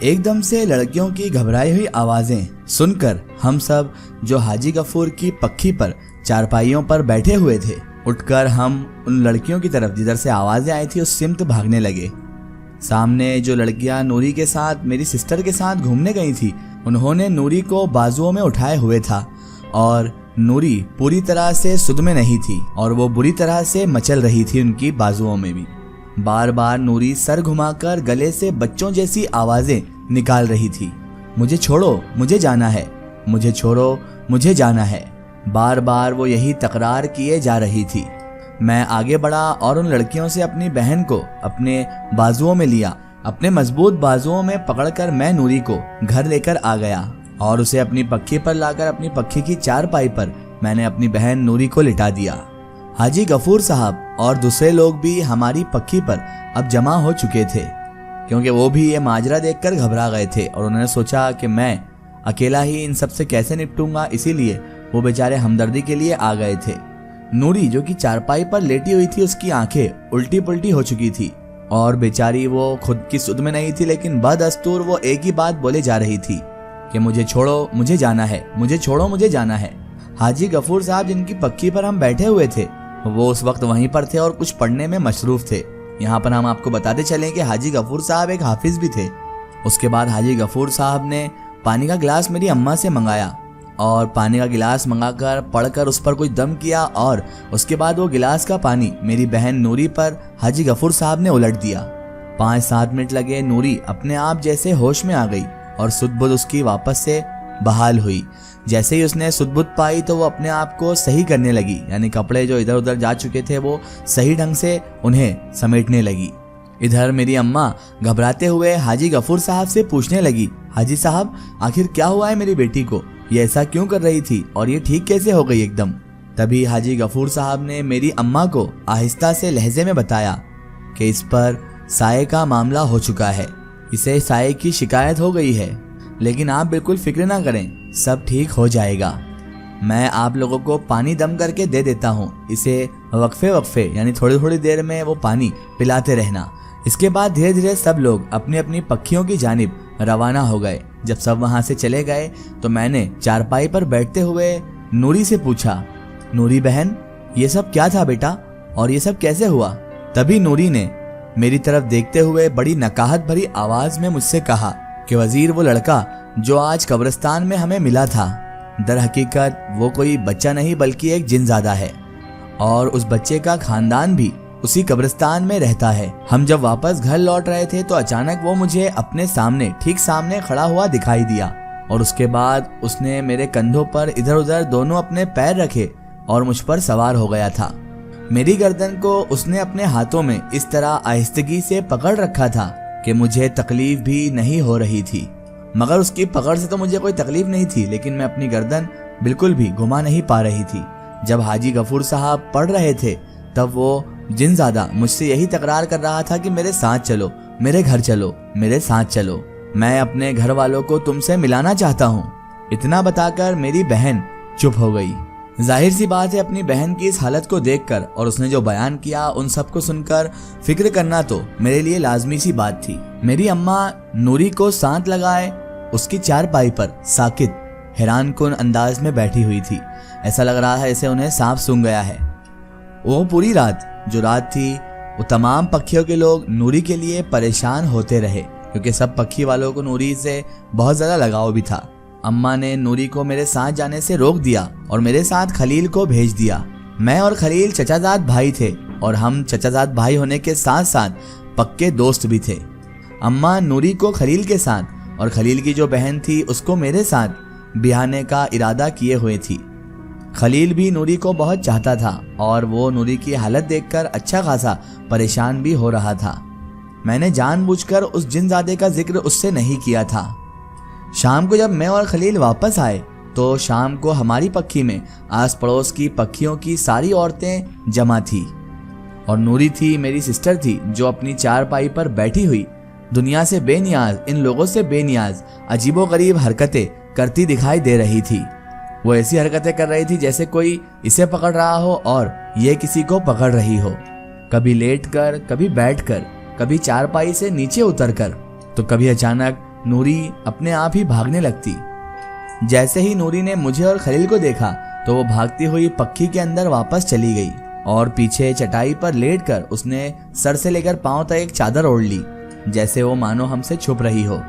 एकदम से लड़कियों की घबराई हुई आवाजें सुनकर हम सब जो हाजी गफूर की पक्की पर चारपाइयों पर बैठे हुए थे, उठकर हम उन लड़कियों की तरफ जिधर से आवाजें आई थी उस सिमत भागने लगे। सामने जो लड़कियां नूरी के साथ मेरी सिस्टर के साथ घूमने गई थी, उन्होंने नूरी को बाजुओं में उठाए हुए था और नूरी पूरी तरह से सुध में नहीं थी और वो बुरी तरह से मचल रही थी उनकी बाजुओं में भी। बार बार नूरी सर घुमाकर गले से बच्चों जैसी आवाजें निकाल रही थी। मुझे छोड़ो, मुझे जाना है, मुझे छोड़ो, मुझे जाना है। बार बार वो यही तकरार किए जा रही थी। मैं आगे बढ़ा और उन लड़कियों से अपनी बहन को अपने बाजुओं में लिया। अपने मजबूत बाजुओं में पकड़कर मैं नूरी को घर लेकर आ गया और उसे अपनी पक्की पर लाकर अपनी पक्की की चारपाई पर मैंने अपनी बहन नूरी को लिटा दिया। हाजी गफूर साहब और दूसरे लोग भी हमारी पक्की पर अब जमा हो चुके थे, क्योंकि वो भी ये माजरा देखकर घबरा गए थे और उन्होंने सोचा कि मैं अकेला ही इन सब से कैसे निपटूंगा, इसीलिए वो बेचारे हमदर्दी के लिए आ गए थे। नूरी जो कि चारपाई पर लेटी हुई थी, उसकी आंखें उल्टी पुल्टी हो चुकी थी और बेचारी वो खुद की सुध में नहीं थी, लेकिन बदस्तूर वो एक ही बात बोले जा रही थी कि मुझे छोड़ो, मुझे जाना है, मुझे छोड़ो, मुझे जाना है। हाजी गफूर साहब जिनकी पक्की पर हम बैठे हुए थे, वो उस वक्त वहीं पर थे और कुछ पढ़ने में मशरूफ थे। यहाँ पर हम आपको बताते चलें कि हाजी गफूर साहब एक हाफिज भी थे। उसके बाद हाजी गफूर साहब ने पानी का गिलास मेरी अम्मा से मंगाया और पानी का गिलास मंगाकर पढ़कर उस पर कुछ दम किया और उसके बाद वो गिलास का पानी मेरी बहन नूरी पर हाजी गफूर साहब ने उलट दिया। 5-7 मिनट लगे। नूरी अपने आप जैसे होश में आ गई और सुध-बुध उसकी वापस से बहाल हुई। जैसे ही उसने सुध-बुध पाई तो वो अपने आप को सही करने लगी, यानी कपड़े जो इधर उधर जा चुके थे वो सही ढंग से उन्हें समेटने लगी। इधर मेरी अम्मा घबराते हुए हाजी गफूर साहब से पूछने लगी, हाजी साहब आखिर क्या हुआ है मेरी बेटी को, ये ऐसा क्यों कर रही थी और ये ठीक कैसे हो गई एकदम। तभी हाजी गफूर साहब ने मेरी अम्मा को आहिस्ता से लहजे में बताया कि इस पर साये का मामला हो चुका है, इसे साये की शिकायत हो गई है, लेकिन आप बिल्कुल फिक्र ना करें, सब ठीक हो जाएगा। मैं आप लोगों को पानी दम करके दे देता हूँ, इसे वक्फे यानी थोड़ी थोड़ी देर में वो पानी पिलाते रहना। इसके बाद धीरे धीरे सब लोग अपनी अपनी पक्खियों की जानिब रवाना हो गए। जब सब वहां से चले गए तो मैंने चारपाई पर बैठते हुए नूरी से पूछा, नूरी बहन ये सब क्या था बेटा और ये सब कैसे हुआ। तभी नूरी ने मेरी तरफ देखते हुए बड़ी नकाहत भरी आवाज में मुझसे कहा कि वजीर वो लड़का जो आज कब्रिस्तान में हमें मिला था, दर हकीकत वो कोई बच्चा नहीं बल्कि एक जिनजादा है और उस बच्चे का खानदान भी उसी कब्रिस्तान में रहता है। हम जब वापस घर लौट रहे थे तो अचानक वो मुझे अपने सामने ठीक सामने खड़ा हुआ दिखाई दिया और उसके बाद उसने मेरे कंधों पर इधर उधर दोनों अपने पैर रखे और मुझ पर सवार हो गया था। मेरी गर्दन को उसने अपने हाथों में इस तरह आहिस्तगी से पकड़ रखा था कि मुझे तकलीफ भी नहीं हो रही थी। मगर उसकी पकड़ से तो मुझे कोई तकलीफ नहीं थी, लेकिन मैं अपनी गर्दन बिल्कुल भी घुमा नहीं पा रही थी। जब हाजी गफूर साहब पढ़ रहे थे तब वो जिनजादा मुझसे यही तकरार कर रहा था कि मेरे साथ चलो, मेरे घर चलो, मेरे साथ चलो, मैं अपने घर वालों को तुमसे मिलाना चाहता हूँ। इतना बताकर मेरी बहन चुप हो गई। जाहिर सी बात है अपनी बहन की इस हालत को देखकर और उसने जो बयान किया उन सब को सुनकर फिक्र करना तो मेरे लिए लाजमी सी बात थी। मेरी अम्मा नूरी को सांत लगाए उसकी चारपाई पर साकित हैरान कुन अंदाज में बैठी हुई थी। ऐसा लग रहा है जैसे उन्हें सांप सूंघ गया है। वो पूरी रात जो रात थी वो तमाम पक्षियों के लोग नूरी के लिए परेशान होते रहे, क्योंकि सब पक्षी वालों को नूरी से बहुत ज्यादा लगाव भी था। अम्मा ने नूरी को मेरे साथ जाने से रोक दिया और मेरे साथ खलील को भेज दिया। मैं और खलील चचाजाद भाई थे और हम चचाजाद भाई होने के साथ साथ पक्के दोस्त भी थे। अम्मा नूरी को खलील के साथ और खलील की जो बहन थी उसको मेरे साथ बिहाने का इरादा किए हुए थी। खलील भी नूरी को बहुत चाहता था और वो नूरी की हालत देखकर अच्छा खासा परेशान भी हो रहा था। मैंने जानबूझकर उस जिनजादे का जिक्र उससे नहीं किया था। शाम को जब मैं और खलील वापस आए तो शाम को हमारी पक्की में आस पड़ोस की पक्कियों की सारी औरतें जमा थी और नूरी थी, मेरी सिस्टर थी, जो अपनी चारपाई पर बैठी हुई दुनिया से बेनियाज, इन लोगों से बेनियाज अजीबोगरीब हरकतें करती दिखाई दे रही थी। वो ऐसी हरकतें कर रही थी जैसे कोई इसे पकड़ रहा हो और ये किसी को पकड़ रही हो। कभी लेटकर, कभी बैठकर, कभी चारपाई से नीचे उतरकर, तो कभी अचानक नूरी अपने आप ही भागने लगती। जैसे ही नूरी ने मुझे और खलील को देखा तो वो भागती हुई पक्की के अंदर वापस चली गई और पीछे चटाई पर लेटकर उसने सर से लेकर पांव तक एक चादर ओढ़ ली, जैसे वो मानो हमसे छुप रही हो।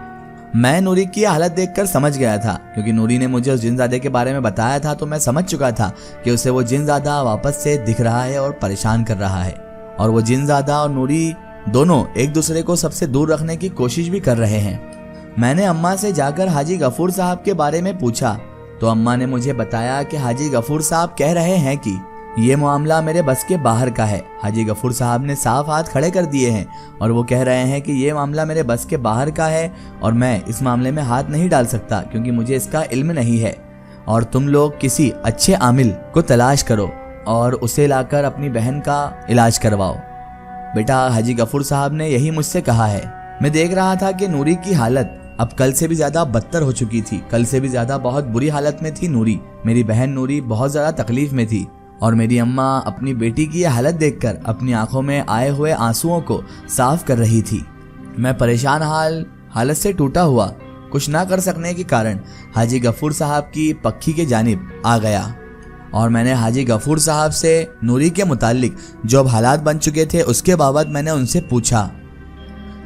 मैं नूरी की हालत देखकर समझ गया था, क्योंकि नूरी ने मुझे उस जिनजादे के बारे में बताया था, तो मैं समझ चुका था कि उसे वो जिनजादा वापस से दिख रहा है और परेशान कर रहा है। और वो जिनजादा और नूरी दोनों एक दूसरे को सबसे दूर रखने की कोशिश भी कर रहे हैं। मैंने अम्मा से जाकर हाजी गफूर साहब के बारे में पूछा तो अम्मा ने मुझे बताया कि हाजी गफूर साहब कह रहे हैं कि ये मामला मेरे बस के बाहर का है। हाजी गफूर साहब ने साफ हाथ खड़े कर दिए हैं और वो कह रहे हैं कि ये मामला मेरे बस के बाहर का है और मैं इस मामले में हाथ नहीं डाल सकता, क्योंकि मुझे इसका इल्म नहीं है। और तुम लोग किसी अच्छे आमिल को तलाश करो और उसे लाकर अपनी बहन का इलाज करवाओ। बेटा, हाजी गफूर साहब ने यही मुझसे कहा है। मैं देख रहा था कि नूरी की हालत अब कल से भी ज्यादा बदतर हो चुकी थी। कल से भी ज्यादा बहुत बुरी हालत में थी नूरी। मेरी बहन नूरी बहुत ज्यादा तकलीफ में थी और मेरी अम्मा अपनी बेटी की यह हालत देखकर अपनी आंखों में आए हुए आंसुओं को साफ कर रही थी। मैं परेशान हालत से टूटा हुआ कुछ ना कर सकने के कारण हाजी गफूर साहब की पक्की के जानिब आ गया और मैंने हाजी गफूर साहब से नूरी के मुतालिक जो अब हालात बन चुके थे उसके बाबत मैंने उनसे पूछा।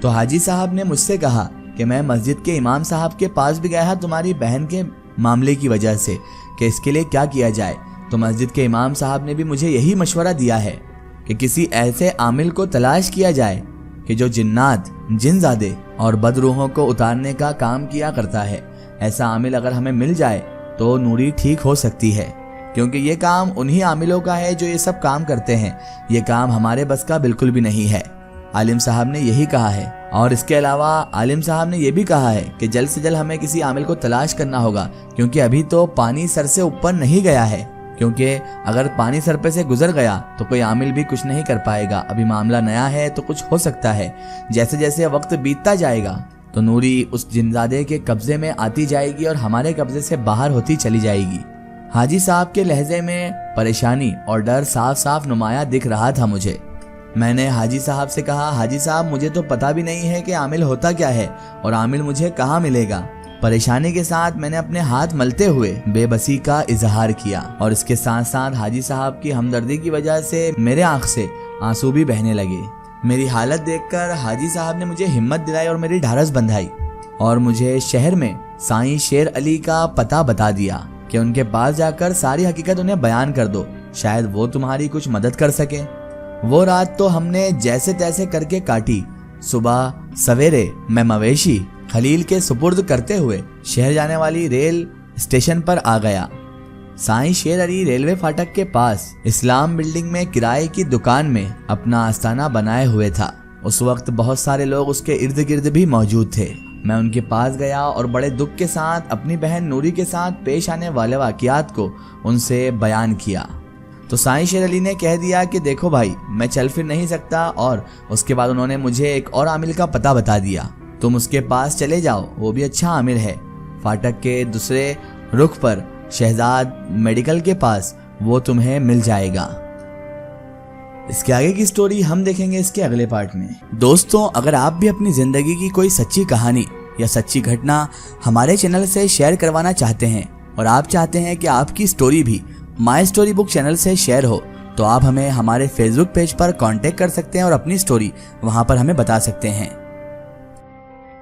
तो हाजी साहब ने मुझसे कहा कि मैं मस्जिद के इमाम साहब के पास भी गया तुम्हारी बहन के मामले की वजह से कि इसके लिए क्या किया जाए। तो मस्जिद के इमाम साहब ने भी मुझे यही मशवरा दिया है कि किसी ऐसे आमिल को तलाश किया जाए कि जो जिन्नात, जिनजादे और बदरूहों को उतारने का काम किया करता है। ऐसा आमिल अगर हमें मिल जाए तो नूरी ठीक हो सकती है, क्योंकि ये काम उन्हीं आमिलों का है जो ये सब काम करते हैं। ये काम हमारे बस का बिल्कुल भी नहीं है। आलिम साहब ने यही कहा है और इसके अलावा आलिम साहब ने यह भी कहा है कि जल्द से जल्द हमें किसी आमिल को तलाश करना होगा, क्योंकि अभी तो पानी सर से ऊपर नहीं गया है। क्योंकि अगर पानी सर पे से गुजर गया तो कोई आमिल भी कुछ नहीं कर पाएगा। अभी मामला नया है तो कुछ हो सकता है। जैसे जैसे वक्त बीतता जाएगा तो नूरी उस जिनजादे के कब्जे में आती जाएगी और हमारे कब्जे से बाहर होती चली जाएगी। हाजी साहब के लहजे में परेशानी और डर साफ साफ नुमाया दिख रहा था मुझे। मैंने हाजी साहब से कहा, हाजी साहब मुझे तो पता भी नहीं है कि आमिल होता क्या है और आमिल मुझे कहाँ मिलेगा। परेशानी के साथ मैंने अपने हाथ मलते हुए बेबसी का इजहार किया और इसके साथ साथ हाजी साहब की हमदर्दी की वजह से मेरे आंख से आंसू भी बहने लगे। मेरी हालत देखकर हाजी साहब ने मुझे हिम्मत दिलाई और मेरी ढारस बंधाई और मुझे शहर में साईं शेर अली का पता बता दिया कि उनके पास जाकर सारी हकीकत उन्हें बयान कर दो, शायद वो तुम्हारी कुछ मदद कर सके। वो रात तो हमने जैसे तैसे करके काटी। सुबह सवेरे मैं मवेशी खलील के सुपुर्द करते हुए शहर जाने वाली रेल स्टेशन पर आ गया। साईं शेर अली रेलवे फाटक के पास इस्लाम बिल्डिंग में किराए की दुकान में अपना आस्थाना बनाए हुए था। उस वक्त बहुत सारे लोग उसके इर्द गिर्द भी मौजूद थे। मैं उनके पास गया और बड़े दुख के साथ अपनी बहन नूरी के साथ पेश आने वाले वाकयात को उनसे बयान किया। तो साईं शेर अली ने कह दिया कि देखो भाई, मैं चल फिर नहीं सकता। और उसके बाद उन्होंने मुझे एक और आमिल का पता बता दिया, तुम उसके पास चले जाओ, वो भी अच्छा आमिल है। फाटक के दूसरे रुख पर शहजाद मेडिकल के पास वो तुम्हें मिल जाएगा। इसके आगे की स्टोरी हम देखेंगे इसके अगले पार्ट में। दोस्तों, अगर आप भी अपनी जिंदगी की कोई सच्ची कहानी या सच्ची घटना हमारे चैनल से शेयर करवाना चाहते हैं और आप चाहते हैं कि आपकी स्टोरी भी माई स्टोरी बुक चैनल से शेयर हो, तो आप हमें हमारे फेसबुक पेज पर कांटेक्ट कर सकते हैं और अपनी स्टोरी वहां पर हमें बता सकते हैं।